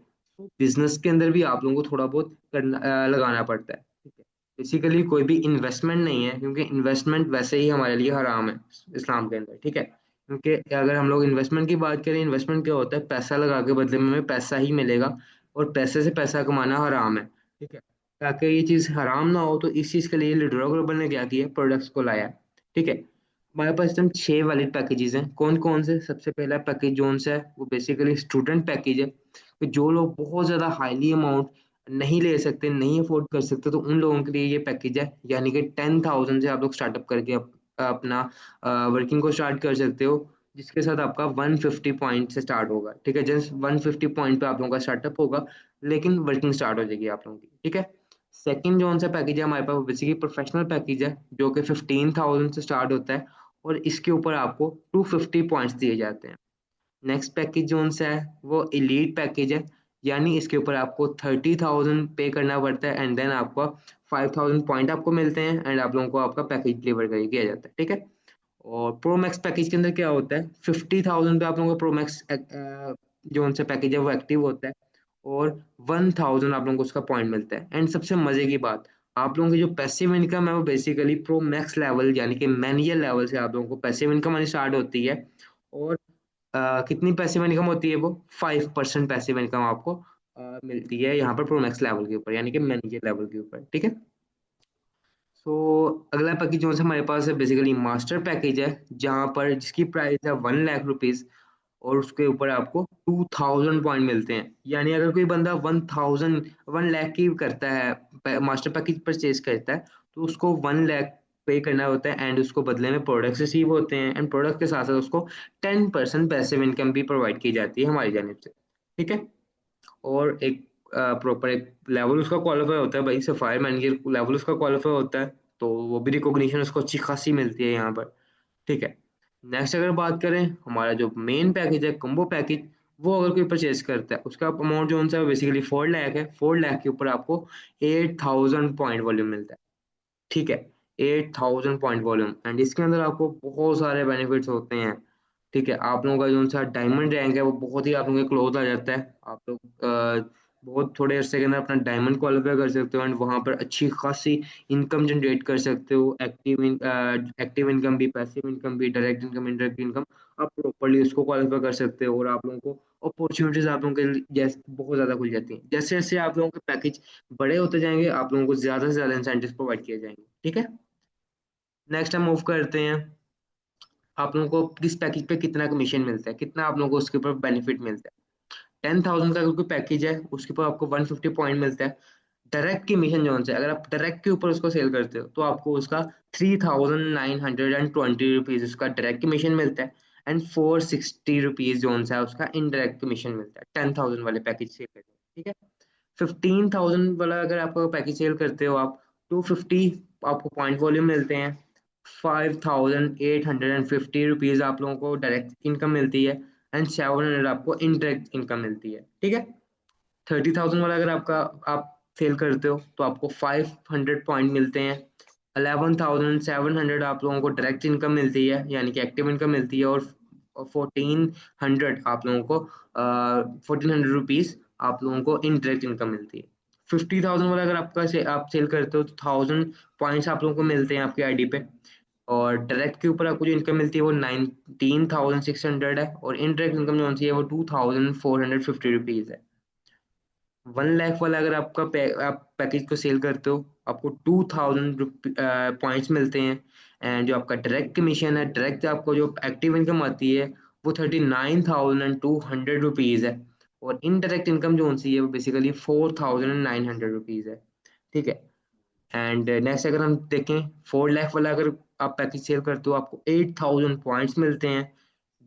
बिजनेस के अंदर भी आप लोगों को थोड़ा बहुत लगाना पड़ता है। ठीक है, बेसिकली कोई भी इन्वेस्टमेंट नहीं है, क्योंकि इन्वेस्टमेंट वैसे ही हमारे लिए हराम है इस्लाम के अंदर, ठीक है। क्योंकि अगर हम लोग इन्वेस्टमेंट की बात करें, इन्वेस्टमेंट क्या होता है, पैसा लगा के बदले में हमें पैसा ही मिलेगा, और पैसे से पैसा कमाना हराम है, ठीक है। ताकि ये चीज़ हराम ना हो, तो इस चीज़ के लिए लिडरो ग्लोबल ने क्या किया, प्रोडक्ट्स को लाया है, ठीक है। हमारे पास एकदम 6 वैलिड पैकेजेस हैं। कौन कौन से? सबसे पहला पैकेज जोन सा है, वो बेसिकली स्टूडेंट पैकेज है, कि जो लोग बहुत ज़्यादा हाईली अमाउंट नहीं ले सकते, नहीं अफोर्ड कर सकते, तो उन लोगों के लिए ये पैकेज है। यानी कि 10,000 से आप लोग स्टार्टअप करके अपना वर्किंग को स्टार्ट कर सकते हो, जिसके साथ आपका 150 पॉइंट से स्टार्ट होगा, ठीक है। जस्ट 150 पॉइंट पे आप लोगों का स्टार्टअप होगा, लेकिन वर्किंग स्टार्ट हो जाएगी आप लोगों की, ठीक है। सेकंड जो सा पैकेज है हमारे पास, वो बेसिकली प्रोफेशनल पैकेज है, जो कि 15,000 से स्टार्ट होता है, और इसके ऊपर आपको 250 पॉइंट्स दिए जाते हैं। नेक्स्ट पैकेज जोन सा है, वो एलीट पैकेज है, यानी इसके ऊपर आपको 30,000 पे करना पड़ता है, एंड देन आपको 5,000 पॉइंट आपको मिलते हैं, एंड आप लोगों को आपका पैकेज डिलीवर कर किया जाता है, ठीक है। और प्रो मैक्स पैकेज के अंदर क्या होता है, 50,000 पे आप लोगों का प्रो मैक्स जो सा पैकेज है वो एक्टिव होता है, और 1,000 आप लोगों को उसका पॉइंट मिलता है। एंड सबसे मजे की बात, आप लोगों की जो पैसिव इनकम है वो बेसिकली प्रो मैक्स लेवल यानी कि मैनेजर लेवल से आप लोगों को पैसिव इनकम आनी स्टार्ट होती है। और कितनी पैसिव इनकम होती है वो? 5% पैसिव इनकम आपको मिलती है यहाँ पर प्रो मैक्स लेवल के ऊपर, यानी कि मैनेजर लेवल के ऊपर, ठीक है। सो अगला पैकेज जो है हमारे पास है, बेसिकली मास्टर पैकेज है, जहाँ पर जिसकी प्राइस है 1 लाख रुपीज, और उसके ऊपर आपको 2,000 पॉइंट मिलते हैं। यानी अगर कोई बंदा 1 लाख की करता है, मास्टर पैकेज परचेज करता है, तो उसको 1 लाख पे करना होता है, एंड उसको बदले में प्रोडक्ट्स रिसीव होते हैं, एंड प्रोडक्ट के साथ साथ उसको 10% पैसिव इनकम भी प्रोवाइड की जाती है हमारी जानिब से, ठीक है। और एक प्रॉपर एक लेवल उसका क्वालिफाई होता है भाई, सफायर मैनेजर लेवल उसका क्वालिफाई होता है, तो वो भी रिकॉग्निशन उसको अच्छी खासी मिलती है यहाँ पर, ठीक है। नेक्स्ट अगर बात करें, हमारा जो मेन पैकेज है कम्बो पैकेज, वो अगर कोई परचेज करता है, उसका अमाउंट जो है बेसिकली 4 लाख है। 4 लाख के ऊपर आपको 8,000 पॉइंट वॉल्यूम मिलता है, ठीक है। 8,000 पॉइंट वॉल्यूम, एंड इसके अंदर आपको बहुत सारे बेनिफिट्स होते हैं, ठीक है। आप लोगों का जो सा डायमंड रैंक है वो बहुत ही आप लोगों के क्लोज आ जाता है। आप लोग बहुत थोड़े अरसे के अंदर अपना डायमंड क्वालिफाई कर सकते हो, एंड वहां पर अच्छी खासी इनकम जनरेट कर सकते हो। एक्टिव इनकम भी, पैसिव इनकम भी, डायरेक्ट इनकम, इनडायरेक्ट इनकम, आप प्रॉपर्ली उसको क्वालिफाई कर सकते हो, और आप लोगों को अपॉर्चुनिटीज आप लोगों के लिए जैसे बहुत ज्यादा खुल जाती हैं। जैसे जैसे आप लोगों के पैकेज बड़े होते जाएंगे, आप लोगों को ज्यादा से ज्यादा इंसेंटिव प्रोवाइड किए जाएंगे, ठीक है। नेक्स्ट हम मूव करते हैं, आप लोगों को किस पैकेज पे कितना कमीशन मिलता है, कितना आप लोगों को उसके ऊपर बेनिफिट मिलता है। 10,000 का अगर कोई पैकेज है, उसके ऊपर आपको 150 पॉइंट मिलता है। डायरेक्ट कमीशन जोन से अगर आप डायरेक्ट के ऊपर उसको सेल करते हो, तो आपको उसका 3,920 रुपीज उसका डायरेक्ट कमीशन मिलता है, एंड 460 रुपीज जोन सा है उसका इनडायरेक्ट कमीशन मिलता है 10,000 वाले पैकेज सेल करते हो, ठीक है। 15,000 वाला अगर आपको पैकेज सेल करते हो आप, 250 आपको पॉइंट वॉल्यूम मिलते हैं, 5,850 रुपीज आप लोगों को डायरेक्ट इनकम मिलती है, एंड 700 आपको इनडायरेक्ट इनकम मिलती है, ठीक है। 30,000 वाला अगर आप सेल करते हो, तो आपको 500 पॉइंट मिलते हैं, 11,700 आप लोगों को डायरेक्ट इनकम मिलती है, यानी कि एक्टिव इनकम मिलती है, और 1,400 आप लोगों को 1,400 रुपीज आप लोगों को इनडायरेक्ट इनकम मिलती है। 50,000 वाला अगर आप सेल करते हो, तो 1,000 पॉइंट्स आप लोगों को मिलते हैं आपकी आईडी पे, और डायरेक्ट के ऊपर आपको जो इनकम मिलती है वो 19,600 है, और इनडायरेक्ट इनकम जो सी है वो 2,450 रुपीज है। 1 लाख वाला अगर आप पैकेज को सेल करते हो, आपको 2,000 पॉइंट्स मिलते हैं, एंड जो आपका डायरेक्ट कमीशन है, डायरेक्ट आपको जो एक्टिव इनकम आती है, वो 39,200 रुपीज है, और इनडायरेक्ट इनकम जो सी है वो बेसिकली 4,900 रुपीज है, ठीक है। एंड नेक्स्ट अगर हम देखें, 4 लाख वाला अगर आप पैकेज सेल करते हो, आपको 8,000 पॉइंट्स मिलते हैं।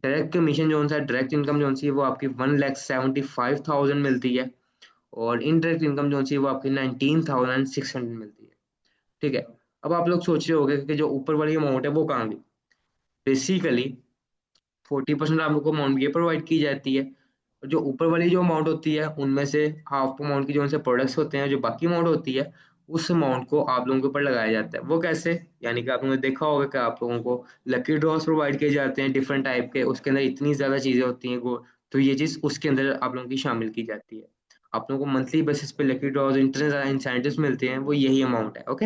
डायरेक्ट कमीशन जो सा डायरेक्ट इनकम जो सी है वो आपकी 1,75,000 मिलती है, और इनडायरेक्ट इनकम जो सी है वो आपकी 19,600 मिलती है, ठीक है। अब आप लोग सोच रहे होंगे कि जो ऊपर वाली अमाउंट है वो कहाँ गई। बेसिकली 40% आप लोग को अमाउंट ये प्रोवाइड की जाती है, और जो ऊपर वाली जो अमाउंट होती है उनमें से हाफ अमाउंट की जो उनसे प्रोडक्ट्स होते हैं, जो बाकी अमाउंट होती है, उस अमाउंट को आप लोगों के ऊपर लगाया जाता है। वो कैसे? यानी कि आप लोगों ने देखा होगा कि आप लोगों को लकी ड्रॉस प्रोवाइड किए जाते हैं डिफरेंट टाइप के, उसके अंदर इतनी ज्यादा चीजें होती हैं वो, तो ये चीज उसके अंदर आप लोगों की शामिल की जाती है। आप लोगों को मंथली बेसिस पे लकी ड्रॉज इंटरनेट इंसेंटिव्स मिलते हैं, वो यही अमाउंट है। ओके,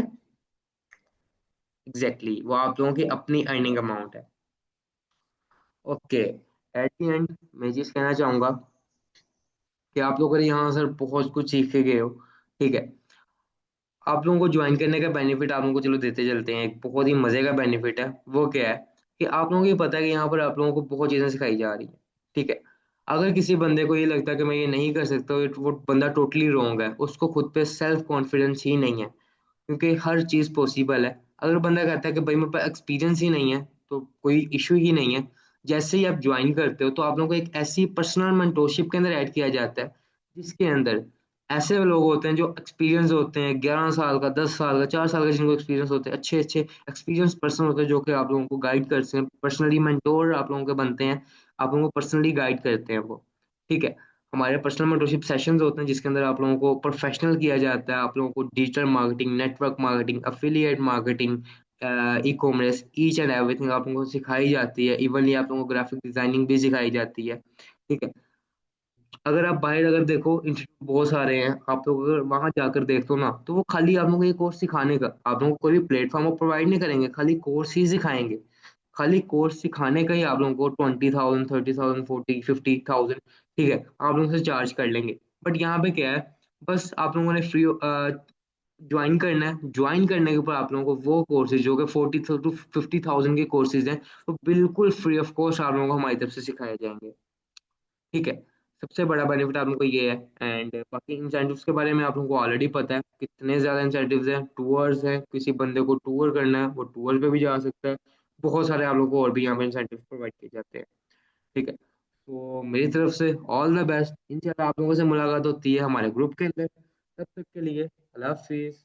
एग्जैक्टली वो आप लोगों की अपनी अर्निंग अमाउंट है। ओके, एट द एंड मैं चीज कहना चाहूंगा कि आप लोग अगर यहाँ सर बहुत कुछ सीख के गए हो, ठीक है, आप लोगों को ज्वाइन करने का बेनिफिट आप लोगों को चलो देते चलते हैं। एक बहुत ही मजे का बेनिफिट है, वो क्या है कि आप लोगों को ये पता है कि यहाँ पर आप लोगों को बहुत चीजें सिखाई जा रही है, ठीक है। अगर किसी बंदे को ये लगता है कि मैं ये नहीं कर सकता, वो बंदा टोटली रॉन्ग है, उसको खुद पे सेल्फ कॉन्फिडेंस ही नहीं है, क्योंकि हर चीज पॉसिबल है। अगर बंदा कहता है कि भाई मेरे पास एक्सपीरियंस ही नहीं है, तो कोई इशू ही नहीं है। जैसे ही आप ज्वाइन करते हो तो आप लोगों को एक ऐसी पर्सनल मेंटोरशिप के अंदर ऐड किया जाता है, जिसके अंदर ऐसे लोग होते हैं जो एक्सपीरियंस होते हैं, 11 साल का, 10 साल का, 4 साल का, जिनको एक्सपीरियंस होते हैं, अच्छे अच्छे एक्सपीरियंस पर्सन होते हैं, जो कि आप लोगों को गाइड करते हैं, पर्सनली मेंटोर आप लोगों के बनते हैं, आप लोगों को पर्सनली गाइड करते हैं वो, ठीक है। हमारे पर्सनल मेंटरशिप सेशंस होते हैं, जिसके अंदर आप लोगों को प्रोफेशनल किया जाता है, आप लोगों को digital marketing, network marketing, affiliate marketing, e commerce, each and everything आप लोगों को सिखाई जाती है। इवनली आप लोगों को ग्राफिक डिजाइनिंग भी सिखाई जाती है, ठीक है। अगर आप बाहर अगर देखो, इंस्टीट्यूट बहुत सारे हैं, आप लोग अगर वहां जाकर देखते हो ना, तो वो खाली आप लोगों को ये कोर्स सिखाने का, आप लोगों को कोई भी प्लेटफॉर्म वो प्रोवाइड नहीं करेंगे, खाली कोर्स ही सिखाएंगे। खाली कोर्स सिखाने का ही आप लोगों को 20,000, 30,000, 40, 50,000, ठीक है, आप लोगों से चार्ज कर लेंगे। बट यहाँ पे क्या है, बस आप लोगों ने फ्री ज्वाइन करना है। ज्वाइन करने के ऊपर आप लोगों को वो कोर्सेज जो कि 40 to 50,000 के कोर्सेज हैं, वो बिल्कुल फ्री ऑफ कॉस्ट आप लोगों को हमारी तरफ से सिखाए जाएंगे, ठीक है। सबसे बड़ा बेनिफिट आप लोगों को ये है। एंड बाकी इंसेंटिव्स के बारे में आप लोगों को ऑलरेडी पता है कितने ज्यादा इंसेंटिव्स हैं। टूर्स हैं, किसी बंदे को टूर करना है वो टूर पे भी जा सकता है। बहुत सारे आप लोगों को और भी यहाँ पे इंसेंटिव्स प्रोवाइड किए जाते हैं, ठीक है। तो मेरी तरफ से ऑल द बेस्ट। इंशाल्लाह आप लोगों से मुलाकात होती है हमारे ग्रुप के अंदर। तब तक के लिए अल्लाह हाफिज।